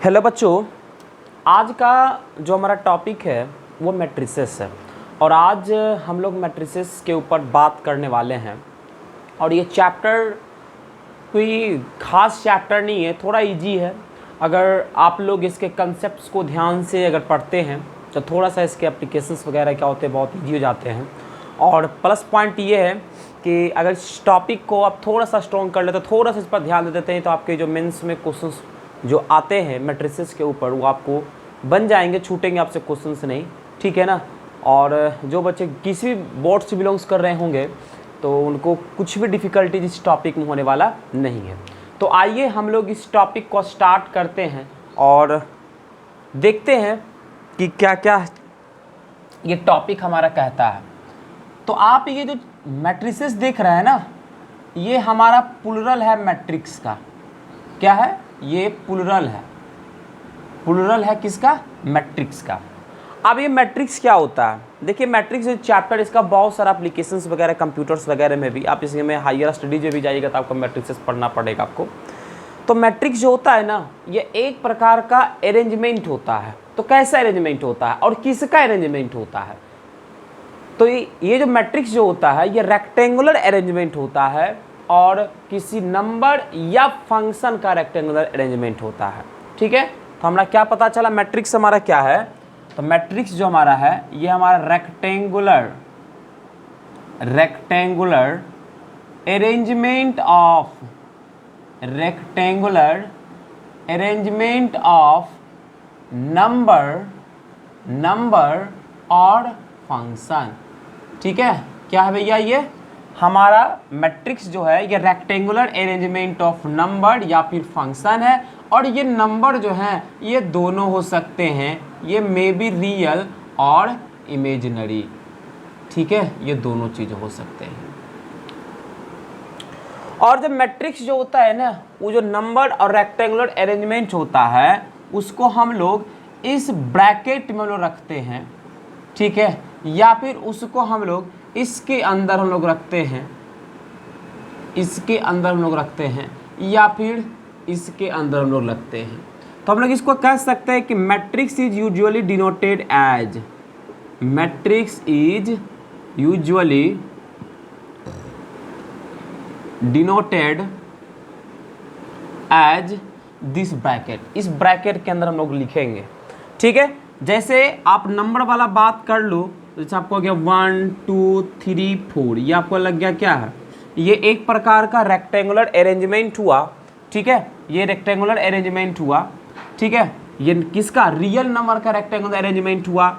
Hello बच्चों, आज का जो हमारा टॉपिक है वो मैट्रिसेस है और आज हम लोग मैट्रिसेस के ऊपर बात करने वाले हैं। और ये चैप्टर कोई ख़ास चैप्टर नहीं है, थोड़ा इजी है। अगर आप लोग इसके कंसेप्ट्स को ध्यान से अगर पढ़ते हैं तो थोड़ा सा इसके एप्लीकेशंस वगैरह क्या होते हैं बहुत इजी हो जाते हैं। और प्लस पॉइंट ये है कि अगर इस टॉपिक को आप थोड़ा सा स्ट्रॉन्ग कर लेते, थोड़ा सा इस पर ध्यान दे देते हैं तो आपके जो मेंस में क्वेश्चंस जो आते हैं मैट्रिसेस के ऊपर वो आपको बन जाएंगे, छूटेंगे आपसे क्वेश्चंस नहीं, ठीक है ना। और जो बच्चे किसी भी बोर्ड से बिलोंग्स कर रहे होंगे तो उनको कुछ भी डिफ़िकल्टी इस टॉपिक में होने वाला नहीं है। तो आइए हम लोग इस टॉपिक को स्टार्ट करते हैं और देखते हैं कि क्या क्या ये टॉपिक हमारा कहता है। तो आप ये जो मैट्रिसेस देख रहे हैं ना, ये हमारा प्लुरल है मैट्रिक्स का। क्या है? ये प्लुरल है। प्लुरल है किसका? मैट्रिक्स का। अब ये मैट्रिक्स क्या होता है? देखिए, मैट्रिक्स जो चैप्टर इसका बहुत सारा एप्लीकेशंस वगैरह कंप्यूटर्स वगैरह में भी, आप इसमें हायर स्टडीज में भी जाइएगा तो आपको मैट्रिक्स पढ़ना पड़ेगा आपको। तो मैट्रिक्स जो होता है ना, ये एक प्रकार का अरेंजमेंट होता है। तो कैसा अरेंजमेंट होता है और किसका अरेंजमेंट होता है? तो ये जो मैट्रिक्स जो होता है ये रेक्टेंगुलर अरेंजमेंट होता है और किसी नंबर या फंक्शन का रेक्टेंगुलर अरेंजमेंट होता है। ठीक है, तो हमारा क्या पता चला मैट्रिक्स हमारा क्या है? तो मैट्रिक्स जो हमारा है ये हमारा रेक्टेंगुलर अरेंजमेंट ऑफ नंबर और फंक्शन। ठीक है, क्या है भैया? ये हमारा मैट्रिक्स जो है ये रेक्टेंगुलर अरेंजमेंट ऑफ नंबर या फिर फंक्शन है। और ये नंबर जो हैं ये दोनों हो सकते हैं, ये मे बी रियल और इमेजिनरी। ठीक है, ये दोनों चीज़ें हो सकते हैं। और जब मैट्रिक्स जो होता है ना, वो जो नंबर और रेक्टेंगुलर अरेंजमेंट होता है उसको हम लोग इस ब्रैकेट में लोग रखते हैं। ठीक है, या फिर उसको हम लोग इसके अंदर हम लोग रखते हैं, इसके अंदर हम लोग रखते हैं, या फिर इसके अंदर हम लोग रखते हैं। तो हम लोग इसको कह सकते हैं कि matrix is usually denoted as, matrix is usually denoted as this bracket. इस ब्रैकेट के अंदर हम लोग लिखेंगे। ठीक है, जैसे आप नंबर वाला बात कर लो, जैसे आपको हो गया 1 2 3 4, ये आपको लग गया क्या है? ये एक प्रकार का रेक्टेंगुलर अरेंजमेंट हुआ। ठीक है, ये रेक्टेंगुलर अरेंजमेंट हुआ। ठीक है, ये किसका? रियल नंबर का रेक्टेंगुलर अरेंजमेंट हुआ।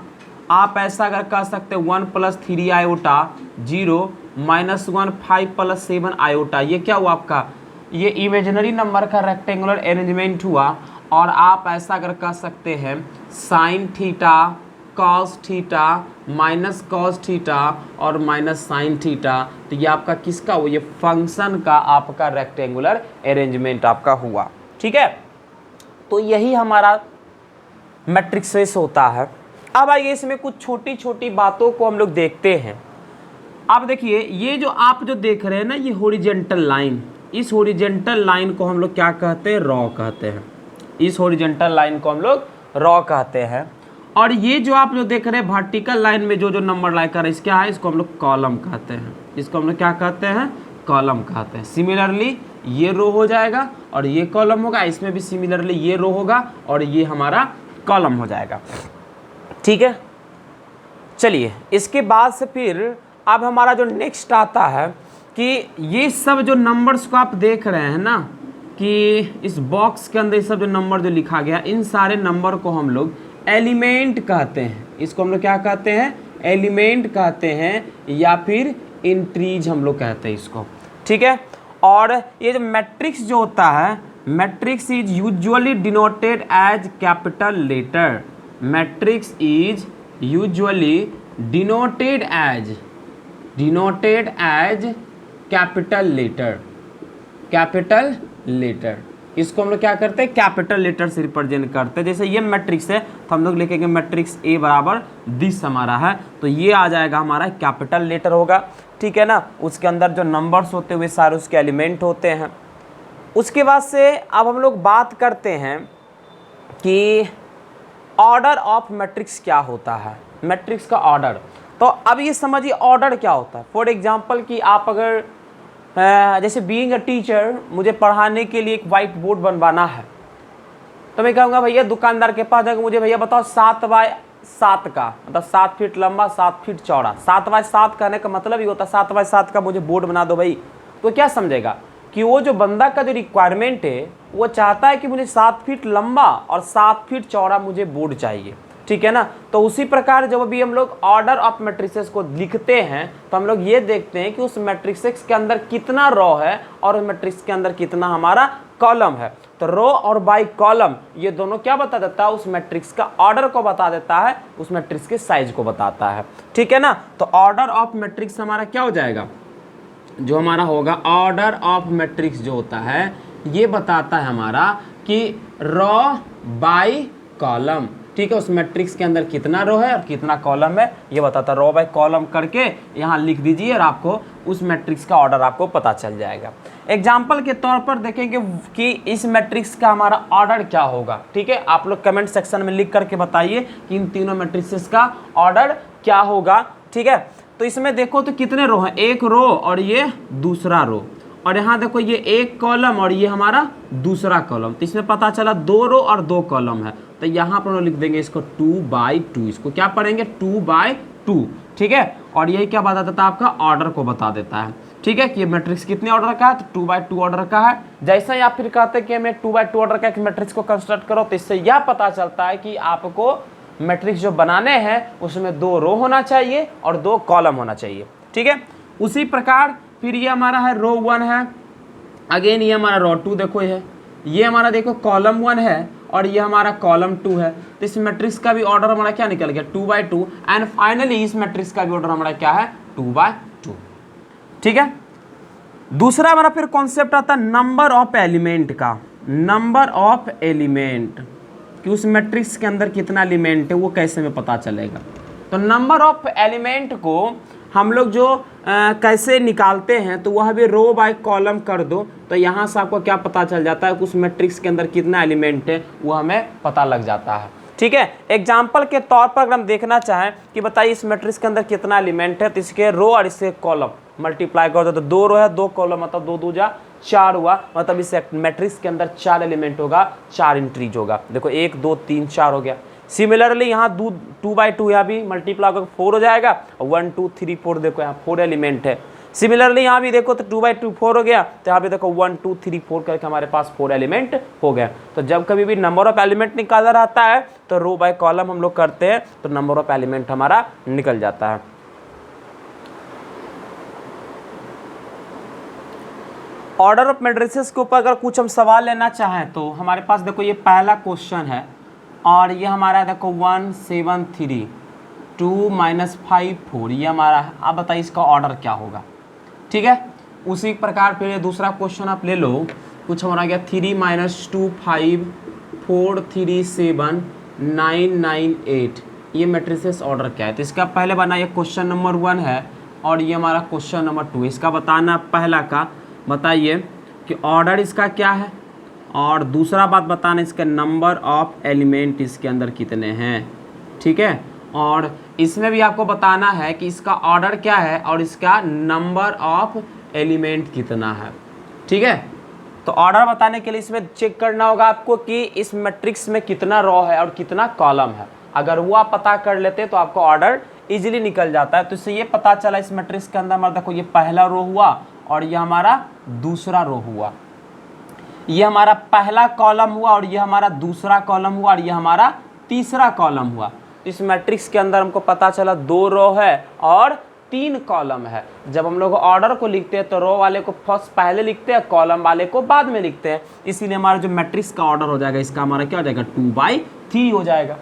आप ऐसा अगर कह सकते हैं 1 + 3 आयोटा 0 -1 5 + 7 आयोटा, ये क्या हुआ आपका? ये इमेजिनरी नंबर का रेक्टेंगुलर अरेंजमेंट हुआ। और आप ऐसा अगर कह सकते हैं sine theta cos theta minus cos theta और माइनस साइन थीटा, तो ये आपका किसका हुआ? ये फंक्शन का आपका रेक्टेंगुलर अरेंजमेंट आपका हुआ। ठीक है, तो यही हमारा मैट्रिक्स होता है। अब आइए इसमें कुछ छोटी छोटी बातों को हम लोग देखते हैं। अब देखिए, ये जो आप जो देख रहे हैं ना, ये हॉरिजॉन्टल लाइन, इस हॉरिजॉन्टल लाइन को हम लोग क्या कहते हैं? रॉ कहते हैं। इस हॉरिजॉन्टल लाइन को हम लोग रॉ कहते हैं। और ये जो आप जो देख रहे हैं वर्टिकल लाइन में जो जो नंबर लाइन कर रहे हैं, क्या है? इसको हम लोग कॉलम कहते हैं। इसको हम लोग क्या कहते हैं? कॉलम कहते हैं। सिमिलरली ये रो हो जाएगा और ये कॉलम होगा, इसमें भी सिमिलरली ये रो होगा और ये हमारा कॉलम हो जाएगा। ठीक है, चलिए इसके बाद से फिर अब हमारा जो नेक्स्ट आता है कि ये सब जो नंबर्स को आप देख रहे हैं ना, कि इस बॉक्स के अंदर ये सब जो नंबर जो लिखा गया, इन सारे नंबर को हम लोग एलिमेंट कहते हैं। इसको हम लोग क्या कहते हैं? एलिमेंट कहते हैं, या फिर इंट्रीज हम लोग कहते हैं इसको। ठीक है, और ये जो मैट्रिक्स जो होता है, matrix is usually denoted as capital letter. Matrix is usually denoted as capital letter. Capital letter, इसको हम लोग क्या करते हैं? कैपिटल लेटर से रिप्रेजेंट करते हैं। जैसे ये मैट्रिक्स है तो हम लोग लिखेंगे मैट्रिक्स ए बराबर दिस हमारा है, तो ये आ जाएगा हमारा कैपिटल लेटर होगा। ठीक है ना, उसके अंदर जो नंबर्स होते हुए सारे उसके एलिमेंट होते हैं। उसके बाद से अब हम लोग बात करते हैं कि ऑर्डर ऑफ मैट्रिक्स क्या होता है, मैट्रिक्स का ऑर्डर। तो अब ये समझिए ऑर्डर क्या होता है। फॉर एग्जांपल कि आप अगर जैसे बीइंग अ टीचर मुझे पढ़ाने के लिए एक वाइट बोर्ड बनवाना है, तो मैं कहूँगा भैया दुकानदार के पास जाकर मुझे भैया बताओ 7x7 का, मतलब 7 फीट लंबा 7 फीट चौड़ा, 7x7 कहने का मतलब ही होता है 7x7 का मुझे बोर्ड बना दो भाई। तो क्या समझेगा कि वो जो बंदा का जो रिक्वायरमेंट है वो चाहता है कि मुझे 7 फीट लंबा और 7 फीट चौड़ा मुझे बोर्ड चाहिए, ठीक है ना। तो उसी प्रकार जब भी हम लोग ऑर्डर ऑफ मैट्रिसेस को लिखते हैं तो हम लोग ये देखते हैं कि उस मैट्रिक्स के अंदर कितना रो है और उस मैट्रिक्स के अंदर कितना हमारा कॉलम है। तो रो और बाई कॉलम ये दोनों क्या बता देता है, उस मैट्रिक्स का ऑर्डर को बता देता है, उस मैट्रिक्स के साइज को बताता है, ठीक है ना। तो ऑर्डर ऑफ मैट्रिक्स हमारा क्या हो जाएगा, जो हमारा होगा ऑर्डर ऑफ मैट्रिक्स जो होता है ये बताता है हमारा कि रो बाई कॉलम, ठीक है। उस मैट्रिक्स के अंदर कितना रो है और कितना कॉलम है ये बताता है। रो बाई कॉलम करके यहाँ लिख दीजिए और आपको उस मैट्रिक्स का ऑर्डर आपको पता चल जाएगा। एग्जाम्पल के तौर पर देखेंगे कि इस मैट्रिक्स का हमारा ऑर्डर क्या होगा, ठीक है। आप लोग कमेंट सेक्शन में लिख करके बताइए कि इन तीनों मैट्रिक्स का ऑर्डर क्या होगा, ठीक है। तो इसमें देखो तो कितने रो हैं, एक रो और ये दूसरा रो, और यहाँ देखो ये एक कॉलम और ये हमारा दूसरा कॉलम। तो इसमें पता चला 2 रो और 2 कॉलम है। तो यहाँ पर लिख देंगे इसको 2/2, इसको क्या पढ़ेंगे 2/2, ठीक है। और यही क्या बता देता है, आपका ऑर्डर को बता देता है, ठीक है, कि ये मैट्रिक्स कितने ऑर्डर का है, तो 2/2 ऑर्डर का है। जैसा ही आप फिर कहते हैं कि हमें 2/2 ऑर्डर का एक मैट्रिक्स को कंस्ट्रक्ट करो, तो इससे यह पता चलता है कि आपको मैट्रिक्स जो बनाने हैं उसमें 2 रो होना चाहिए और 2 कॉलम होना चाहिए, ठीक है। उसी प्रकार फिर ये हमारा है रो 1 है, अगेन ये हमारा रो 2 देखो ये हमारा देखो कॉलम 1 है और ये हमारा कॉलम 2 है। तो इस मैट्रिक्स का भी ऑर्डर हमारा क्या निकल गया 2/2, एंड फाइनली इस मैट्रिक्स का भी ऑर्डर हमारा क्या है 2/2, ठीक है। दूसरा हमारा फिर कॉन्सेप्ट आता है नंबर ऑफ एलिमेंट का, नंबर ऑफ एलिमेंट, कि उस मैट्रिक्स के अंदर कितना एलिमेंट है वो कैसे में पता चलेगा। तो नंबर ऑफ एलिमेंट को हम लोग जो कैसे निकालते हैं, तो वह भी रो बाय कॉलम कर दो, तो यहाँ से आपको क्या पता चल जाता है कि उस मैट्रिक्स के अंदर कितना एलिमेंट है वो हमें पता लग जाता है, ठीक है। एग्जाम्पल के तौर पर अगर हम देखना चाहें कि बताइए इस मैट्रिक्स के अंदर कितना एलिमेंट है, तो इसके रो और इसके कॉलम मल्टीप्लाई कर दो तो 2 रो है 2 कॉलम, मतलब 2 दूजा 4 हुआ, मतलब इस मैट्रिक्स के अंदर 4 एलिमेंट होगा, 4 इंट्रीज होगा। देखो 1 2 3 4 हो गया। सिमिलरली यहाँ 2/2 यहाँ भी मल्टीप्लाई होकर 4 हो जाएगा, 1 2 3 4 देखो यहाँ 4 एलिमेंट है। सिमिलरली यहाँ भी देखो तो 2/2 4 हो गया, तो यहाँ भी देखो 1 2 3 4 करके हमारे पास 4 एलिमेंट हो गया। तो जब कभी भी नंबर ऑफ एलिमेंट निकाला रहता है तो रो बाय कॉलम हम लोग करते हैं तो नंबर ऑफ एलिमेंट हमारा निकल जाता है। ऑर्डर ऑफ मैट्रिसेस के ऊपर अगर कुछ हम सवाल लेना चाहें तो हमारे पास देखो ये पहला क्वेश्चन है और ये हमारा देखो 1 7 3 2 -5 4, ये हमारा है। आप बताइए इसका ऑर्डर क्या होगा, ठीक है। उसी प्रकार फिर ये दूसरा क्वेश्चन आप ले लो, कुछ हमारा गया 3 - 2 5 4 3 7 9 9 8, ये मैट्रिसेस ऑर्डर क्या है। तो इसका पहले बना ये क्वेश्चन नंबर 1 है और ये हमारा क्वेश्चन नंबर 2, इसका बताना पहला का बताइए कि ऑर्डर इसका क्या है, और दूसरा बात बताना इसका नंबर ऑफ एलिमेंट इसके अंदर कितने हैं, ठीक है। और इसमें भी आपको बताना है कि इसका ऑर्डर क्या है और इसका नंबर ऑफ एलिमेंट कितना है, ठीक है। तो ऑर्डर बताने के लिए इसमें चेक करना होगा आपको कि इस मैट्रिक्स में कितना रो है और कितना कॉलम है। अगर वो आप पता कर लेते तो आपको ऑर्डर इजीली निकल जाता है। तो इससे ये पता चला इस मैट्रिक्स के अंदर हमारा देखो ये पहला रो हुआ और ये हमारा दूसरा रो हुआ, ये हमारा पहला कॉलम हुआ और ये हमारा दूसरा कॉलम हुआ और ये हमारा तीसरा कॉलम हुआ। इस मैट्रिक्स के अंदर हमको पता चला 2 रो है और 3 कॉलम है। जब हम लोग ऑर्डर को लिखते हैं तो रो वाले को फर्स्ट पहले लिखते हैं, कॉलम वाले को बाद में लिखते हैं, इसीलिए हमारा जो मैट्रिक्स का ऑर्डर हो जाएगा इसका हमारा क्या हो जाएगा 2/3 हो जाएगा।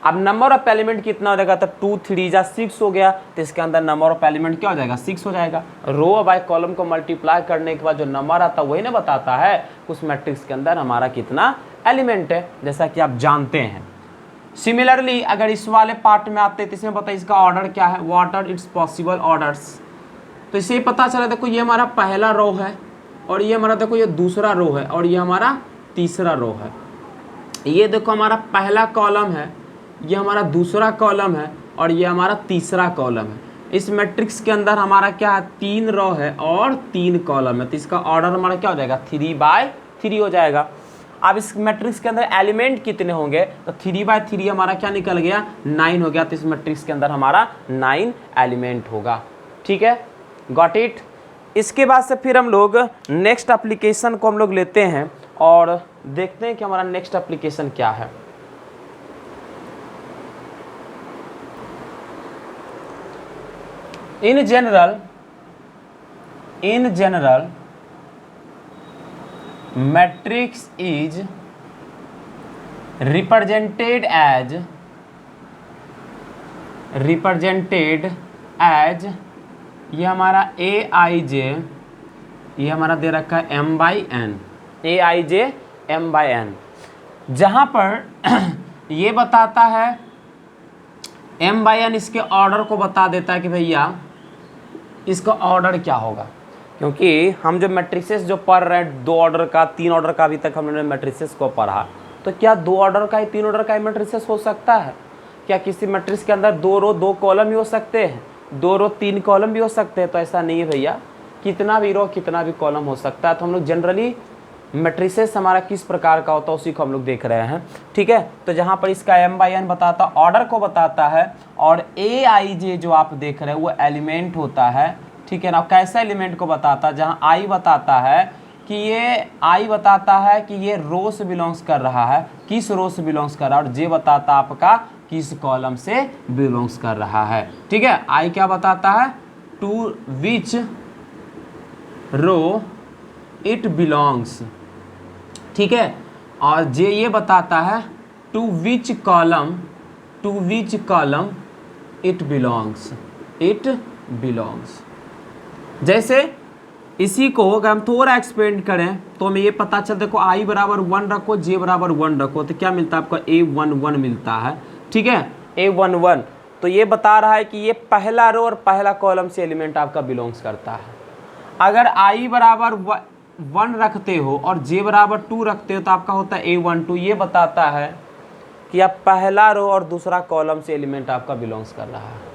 अब नंबर ऑफ एलिमेंट कितना हो जाएगा, तो 2 3 जा 6 हो गया, तो इसके अंदर नंबर ऑफ एलिमेंट क्या हो जाएगा 6 हो जाएगा। रो बाय कॉलम को मल्टीप्लाई करने के बाद जो नंबर आता है वही ना बताता है उस मैट्रिक्स के अंदर हमारा कितना एलिमेंट है, जैसा कि आप जानते हैं। सिमिलरली अगर इस वाले पार्ट में आते हैं तो इसमें बताइए इसका ऑर्डर क्या है, what are its possible orders. तो इससे पता चला देखो ये हमारा पहला रो है और ये हमारा देखो ये दूसरा रो है और ये हमारा तीसरा रो है। ये देखो हमारा पहला कॉलम है, ये हमारा दूसरा कॉलम है और ये हमारा तीसरा कॉलम है। इस मैट्रिक्स के अंदर हमारा क्या है, 3 रो है और 3 कॉलम है, तो इसका ऑर्डर हमारा क्या हो जाएगा, 3/3 हो जाएगा। अब इस मैट्रिक्स के अंदर एलिमेंट कितने होंगे, तो 3/3 हमारा क्या निकल गया, 9 हो गया। तो इस मैट्रिक्स के अंदर हमारा 9 एलिमेंट होगा। ठीक है, गॉट इट। इसके बाद से फिर हम लोग नेक्स्ट एप्लीकेशन को हम लोग लेते हैं और देखते हैं कि हमारा नेक्स्ट एप्लीकेशन क्या है। In general matrix is represented as ये हमारा Aij, ये हमारा दे रखा है m/n, Aij m/n, जहाँ पर ये बताता है m/n इसके ऑर्डर को बता देता है कि भैया इसका ऑर्डर क्या होगा। क्योंकि हम जो मैट्रिसेस जो पढ़ रहे हैं 2 ऑर्डर का 3 ऑर्डर का अभी तक हमने मैट्रिसेस को पढ़ा, तो क्या 2 ऑर्डर का ही 3 ऑर्डर का ही मैट्रिसेस हो सकता है? क्या किसी मैट्रिक्स के अंदर 2 रो 2 कॉलम भी हो सकते हैं, 2 रो 3 कॉलम भी हो सकते हैं? तो ऐसा नहीं है भैया, कितना भी रो कितना भी कॉलम हो सकता है। तो हम लोग जनरली मैट्रिसेस हमारा किस प्रकार का होता है उसी को हम लोग देख रहे हैं। ठीक है, तो जहाँ पर इसका m/n बताता ऑर्डर को बताता है और Aij जो आप देख रहे हैं वो एलिमेंट होता है। ठीक है ना, कैसा एलिमेंट को बताता है, जहाँ I बताता है कि ये रो से बिलोंग्स कर रहा है, किस रो से बिलोंग्स कर रहा है, और J बताता आपका किस कॉलम से बिलोंग्स कर रहा है। ठीक है, I क्या बताता है, to which row it belongs. ठीक है, और J ये बताता है to which column it belongs. जैसे इसी को अगर हम थोड़ा एक्सपेंड करें तो हमें ये पता चलता है, देखो I बराबर 1 रखो, J बराबर 1 रखो, तो क्या मिलता है आपका A11 मिलता है। ठीक है, A11, तो ये बता रहा है कि ये पहला रो और पहला कॉलम से एलिमेंट आपका बिलोंग्स करता है। अगर I बराबर 1 रखते हो और J बराबर 2 रखते हो तो आपका होता है A12। ये बताता है कि आप पहला रो और दूसरा कॉलम से एलिमेंट आपका बिलोंग्स कर रहा है।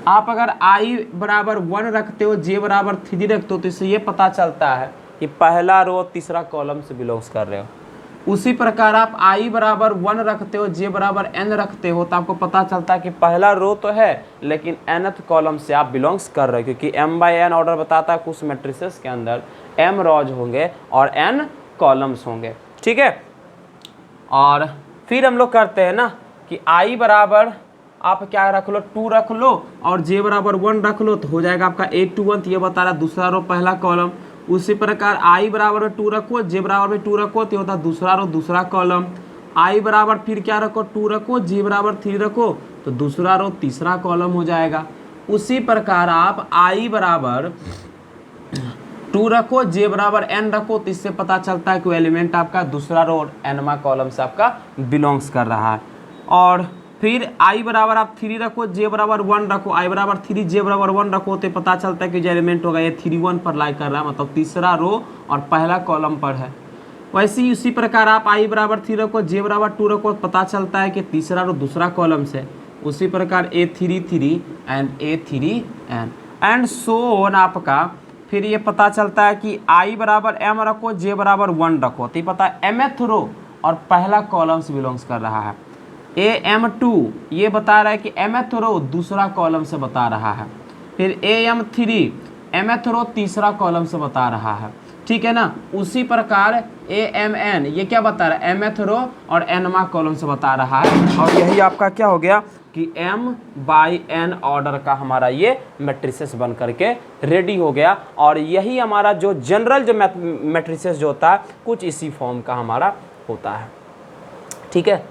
आप अगर I बराबर 1 रखते हो, J बराबर 3 रखते हो, तो इससे ये पता चलता है कि पहला रो और तीसरा कॉलम से बिलोंग्स कर रहे हो। उसी प्रकार आप I बराबर 1 रखते हो, J बराबर n रखते हो, तो आपको पता चलता है कि पहला रो तो है लेकिन nth कॉलम से आप बिलोंग्स कर रहे हो, क्योंकि m/n ऑर्डर बताता है कुछ मैट्रिसेस के अंदर m रोज होंगे और n कॉलम्स होंगे। ठीक है, और फिर हम लोग करते हैं ना कि I बराबर आप क्या रख लो, 2 रख लो और J बराबर 1 रख लो, तो हो जाएगा आपका A21। ये बता रहा है दूसरा रो पहला कॉलम। उसी प्रकार I बराबर 2 रखो, J बराबर 2 रखो, तो होता है दूसरा रो दूसरा कॉलम। I बराबर फिर क्या रखो, 2 रखो, J बराबर 3 रखो, तो दूसरा रो तीसरा कॉलम हो जाएगा। उसी प्रकार आप I बराबर 2 रखो, J बराबर n रखो, तो इससे पता चलता है कि वो एलिमेंट आपका दूसरा रो और nवां कॉलम से आपका बिलोंग्स कर रहा है। और फिर I बराबर आप 3 रखो, J बराबर 1 रखो, I बराबर 3 J बराबर 1 रखो, तो पता चलता है कि जो एलिमेंट होगा ये 3 1 पर लाई कर रहा है, मतलब तीसरा रो और पहला कॉलम पर है। वैसे ही उसी प्रकार आप I बराबर 3 रखो, J बराबर 2 रखो, पता चलता है कि तीसरा रो दूसरा कॉलम से। उसी प्रकार A33 and A3n and so on आपका। फिर ये पता चलता है कि I बराबर m रखो, J बराबर 1 रखो, तो ये पता है mth रो और पहला कॉलम से बिलोंग्स कर रहा है। AM2 ये बता रहा है कि mth रो दूसरा कॉलम से बता रहा है। फिर AM3 mth रो तीसरा कॉलम से बता रहा है। ठीक है ना, उसी प्रकार AMN ये क्या बता रहा है, mth रो और nवां कॉलम से बता रहा है। और यही आपका क्या हो गया कि m/n ऑर्डर का हमारा ये मैट्रिसेस बन करके रेडी हो गया। और यही हमारा जो जनरल जो मैट्रिसेस जो होता है कुछ इसी फॉर्म का हमारा होता है। ठीक है,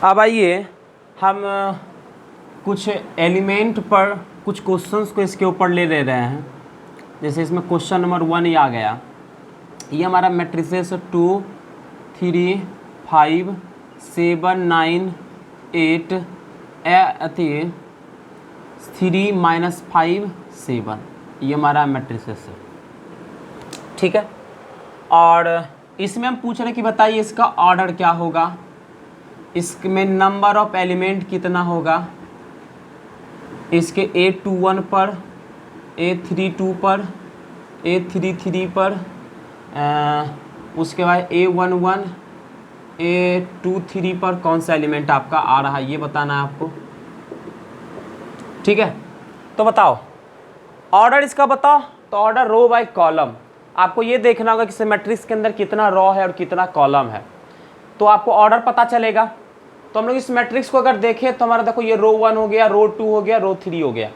अब आइए हम कुछ एलिमेंट पर कुछ क्वेश्चंस को इसके ऊपर ले रहे हैं। जैसे इसमें क्वेश्चन नंबर 1 ये आ गया, ये हमारा मैट्रिसेस 2 3 5 7 9 8 3 -5 7 ये हमारा मैट्रिसेस है। ठीक है। और इसमें हम पूछ रहे हैं कि बताइए इसका ऑर्डर क्या होगा, इसमें नंबर ऑफ एलिमेंट कितना होगा, इसके A21 पर, A32 पर, A33 पर, उसके बाद A11, A23 पर कौन सा एलिमेंट आपका आ रहा है ये बताना है आपको। ठीक है, तो बताओ ऑर्डर इसका बताओ। तो ऑर्डर रो बाय कॉलम, आपको ये देखना होगा कि मैट्रिक्स के अंदर कितना रो है और कितना कॉलम है, तो आपको ऑर्डर पता चलेगा। तो हम लोग इस मैट्रिक्स को अगर देखें तो हमारा देखो ये रो 1 हो गया, रो 2 हो गया, रो 3 हो गया,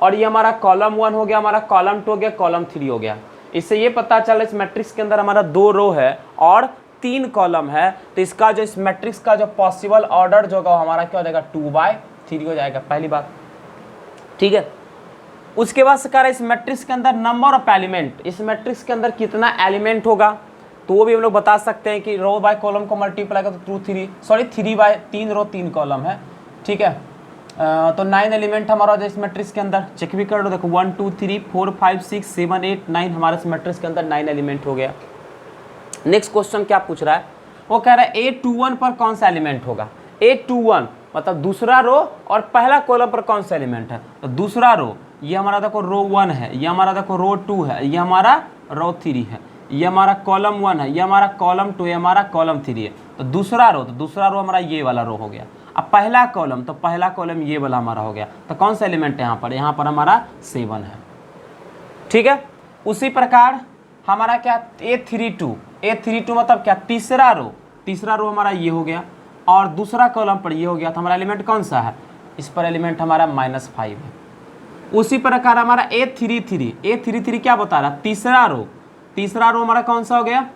और ये हमारा कॉलम 1 हो गया, हमारा कॉलम 2 हो गया, कॉलम 3 हो गया। इससे ये पता चला इस मैट्रिक्स के अंदर हमारा 2 रो है और 3 कॉलम है, तो इसका जो इस मैट्रिक्स का जो पॉसिबल ऑर्डर जो होगा हमारा क्या हो जाएगा 2/3 हो जाएगा, पहली बात। ठीक है, उसके बाद से कह रहा है इस मैट्रिक्स के अंदर नंबर ऑफ एलिमेंट, इस मैट्रिक्स के अंदर कितना एलिमेंट होगा, तो वो भी हम लोग बता सकते हैं कि रो बाय कॉलम को मल्टीप्लाई कर तो 3 रो 3 कॉलम है। ठीक है, तो 9 एलिमेंट हमारा जो इस मैट्रिक्स के अंदर, चेक भी कर लो, देखो 1 2 3 4 5 6 7 8 9 हमारे इस मैट्रिक्स के अंदर 9 एलिमेंट हो गया। नेक्स्ट क्वेश्चन क्या पूछ रहा है, वो कह रहा है A21 पर कौन सा एलिमेंट होगा। A21 मतलब दूसरा रो और पहला कॉलम पर कौन सा एलिमेंट है, तो दूसरा रो ये हमारा देखो रो 1 है, ये हमारा देखो रो 2 है, ये हमारा रो 3 है, ये हमारा कॉलम 1 है, ये हमारा कॉलम 2, ये हमारा कॉलम 3 है। तो दूसरा रो हमारा ये वाला रो हो गया। अब पहला कॉलम, तो पहला कॉलम ये वाला हमारा हो गया। तो कौन सा एलिमेंट है यहाँ पर हमारा 7 है। ठीक है, उसी प्रकार हमारा क्या A32 मतलब क्या, तीसरा रो हमारा ये हो गया और दूसरा कॉलम पर ये हो गया। तो हमारा एलिमेंट कौन सा है, इस पर एलिमेंट हमारा -5 है। उसी प्रकार हमारा A33 क्या बता रहा, तीसरा रो हमारा कौन सा हो गया,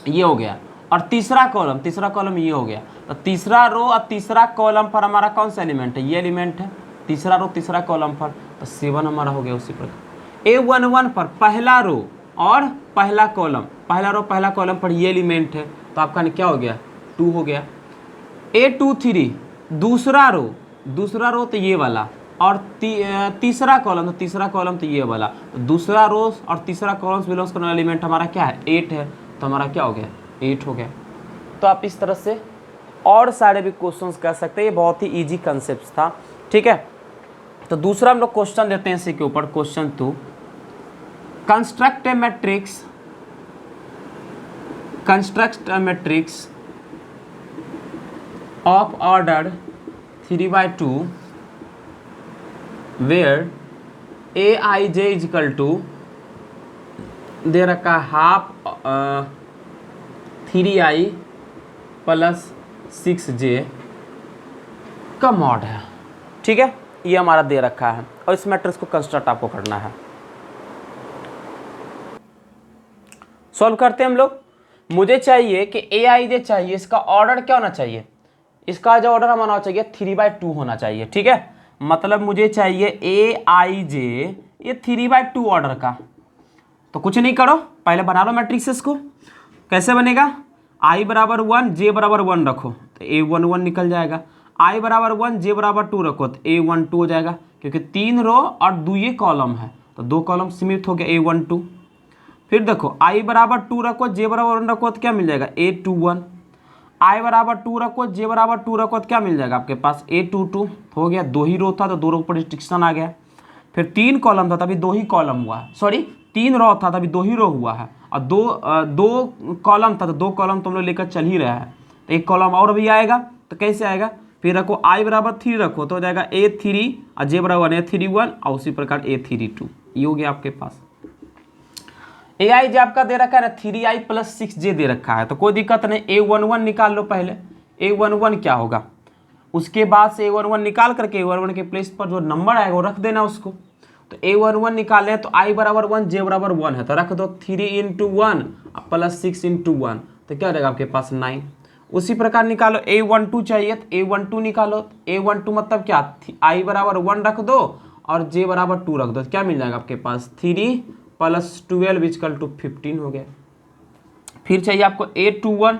ये हो गया, और तीसरा कॉलम ये हो गया। तो तीसरा रो और तीसरा कॉलम पर हमारा कौन सा एलिमेंट है, ये एलिमेंट है, तीसरा रो तीसरा कॉलम पर, तो 7 हमारा हो गया। उसी प्रकार A11 पर पहला रो और पहला कॉलम पर ये एलिमेंट है, तो आपका क्या हो गया 2 हो गया। A23 दूसरा रो तो ये वाला, और तीसरा कॉलम तो ये वाला, तो दूसरा रो और तीसरा कॉलम बिलोंग्स करने वाला एलिमेंट हमारा क्या है 8 है, तो हमारा क्या हो गया 8 हो गया। तो आप इस तरह से और सारे भी क्वेश्चंस कर सकते हैं, ये बहुत ही इजी कंसेप्ट था। ठीक है, तो दूसरा हम लोग क्वेश्चन लेते हैं इसी के ऊपर, question 2, construct A matrix of order 3/2 where Aij is equal to दे रखा हाफ 3i प्लस 6j का मॉड है। ठीक है, ये हमारा दे रखा है और इस मैट्रिक्स को कंस्ट्रक्ट आपको करना है। सॉल्व करते हैं हम लोग। मुझे चाहिए कि Aij चाहिए, इसका ऑर्डर क्या होना चाहिए, इसका जो ऑर्डर हमारा होना चाहिए 3/2 होना चाहिए। ठीक है, मतलब मुझे चाहिए Aij ये 3/2 ऑर्डर का। तो कुछ नहीं करो, पहले बना लो मैट्रिक्सेस को। कैसे बनेगा, i बराबर 1 j बराबर 1 रखो तो A11 निकल जाएगा, i बराबर 1 j बराबर 2 रखो तो A12 हो जाएगा, क्योंकि 3 रो और 2 ये कॉलम है तो 2 कॉलम सीमित हो गया A12। फिर देखो i बराबर 2 रखो j बराबर 1 रखो तो क्या मिल जाएगा A21, i बराबर 2 रखो j बराबर 2 रखो तो क्या मिल जाएगा आपके पास A22 हो गया। 2 ही रो था तो 2 रो पर रिस्ट्रिक्शन आ गया। फिर 3 कॉलम था तभी 2 ही कॉलम हुआ, सॉरी 3 रो था तभी 2 ही रो हुआ है, और 2 कॉलम था तो 2 कॉलम तुम लोग लेकर चल ही रहा है, तो एक कॉलम और भी आएगा। तो कैसे आएगा, फिर रखो i बराबर 3 रखो तो हो जाएगा A3 और j बराबर A31 और उसी प्रकार A32, ये हो गया आपके पास। Aij आपका दे रखा है ना 3i प्लस 6j दे रखा है, तो कोई दिक्कत नहीं। A11 निकाल लो पहले, A11 क्या होगा, उसके बाद से A11 निकाल करके A11 के प्लेस पर जो नंबर आएगा वो रख देना उसको। तो A11 निकाले तो i बराबर 1 j बराबर 1 है, तो रख दो 3 × 1 प्लस 6 × 1, तो क्या रहेगा आपके पास 9। उसी प्रकार निकालो A12 चाहिए तो A12 निकालो, A12 मतलब क्या, i बराबर 1 रख दो और j बराबर 2 रख दो, तो क्या मिल जाएगा आपके पास 3 प्लस 12 इक्वल टू 15 हो गया। फिर चाहिए आपको A21,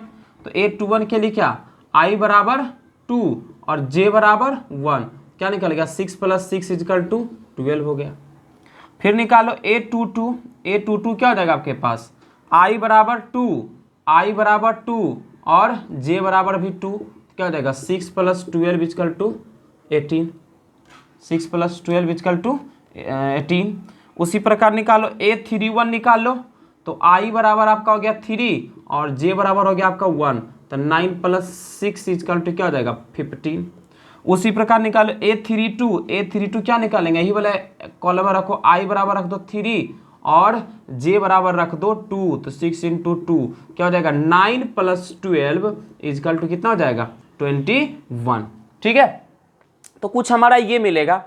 तो A21 के लिए क्या, i बराबर 2 और j बराबर 1, क्या निकल गया 6 प्लस 6 इक्वल टू 12 हो गया। फिर निकालो A22 क्या हो जाएगा आपके पास, आई बराबर 2, आई बराबर 2 और जे बराबर भी 2, क्या हो जाएगा 6 + 12 इक्वल टू 18, 6 + 12 इक्वल टू 18। उसी प्रकार निकालो A31 निकाल लो, तो आई बराबर आपका हो गया 3 और जे बराबर हो गया आपका 1, तो 9 + 6 इक्वल टू क्या हो जाएगा 15। उसी प्रकार निकालो A32 क्या निकालेंगे, यही वाला कॉलम में रखो, आई बराबर रख दो 3 और जे बराबर रख दो 2, तो 6 × 2 क्या हो जाएगा 9 + 12 इक्वल टू कितना हो जाएगा 21। ठीक है, तो कुछ हमारा ये मिलेगा।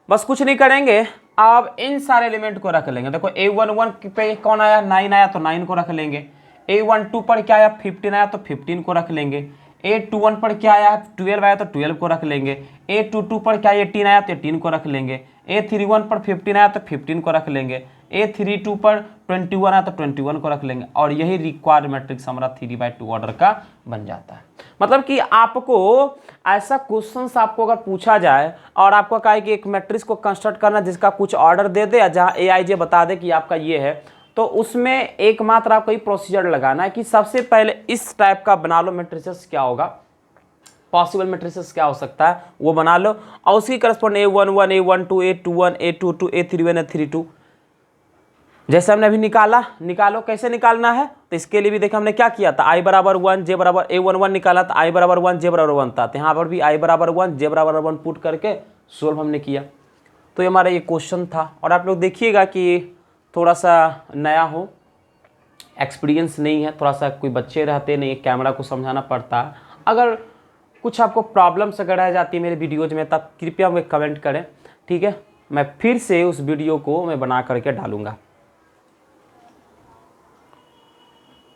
बस कुछ नहीं करेंगे, अब इन सारे एलिमेंट को रख लेंगे। देखो A11 पे कौन आया 9 आया, तो 9 को रख लेंगे। A12 पर क्या आया 15 आया, तो 15 को रख लेंगे। A21 पर क्या आया 12 आया, तो 12 को रख लेंगे। A22 पर क्या 18 आया, तो 18 को रख लेंगे। A31 पर 15 आया, तो 15 को रख लेंगे। A32 पर 21 आया, तो 21 को रख लेंगे। और यही रिक्वायर्ड मैट्रिक्स हमारा 3/2 ऑर्डर का बन जाता है। मतलब कि आपको ऐसा क्वेश्चन आपको अगर पूछा जाए और आपको कहा कि एक मैट्रिक्स को कंस्ट्रक्ट करना जिसका कुछ ऑर्डर दे दे, जहाँ AIJ बता दे कि आपका ये है, तो उसमें एकमात्र आपको ये प्रोसीजर लगाना है कि सबसे पहले इस टाइप का बना लो मैट्रिसेस, क्या होगा पॉसिबल मैट्रिसेस क्या हो सकता है वो बना लो, और उसकी correspond A11 A12 A21 A22 A31 A32 जैसे हमने अभी निकालो कैसे निकालना है। तो इसके लिए भी देखो हमने क्या किया था, आई बराबर 1 जे बराबर A11 निकाला था, आई बराबर 1 जे बराबर 1 था, तो यहाँ पर भी आई बराबर 1 जे बराबर 1 पुट करके सोल्व हमने किया। तो ये हमारा ये क्वेश्चन था। और आप लोग देखिएगा कि थोड़ा सा नया हो, एक्सपीरियंस नहीं है, थोड़ा सा कोई बच्चे रहते नहीं, कैमरा को समझाना पड़ता है। अगर कुछ आपको प्रॉब्लम्स अगर रह जाती है मेरे वीडियोज में, तब कृपया मुझे कमेंट करें, ठीक है। मैं फिर से उस वीडियो को मैं बना करके डालूंगा।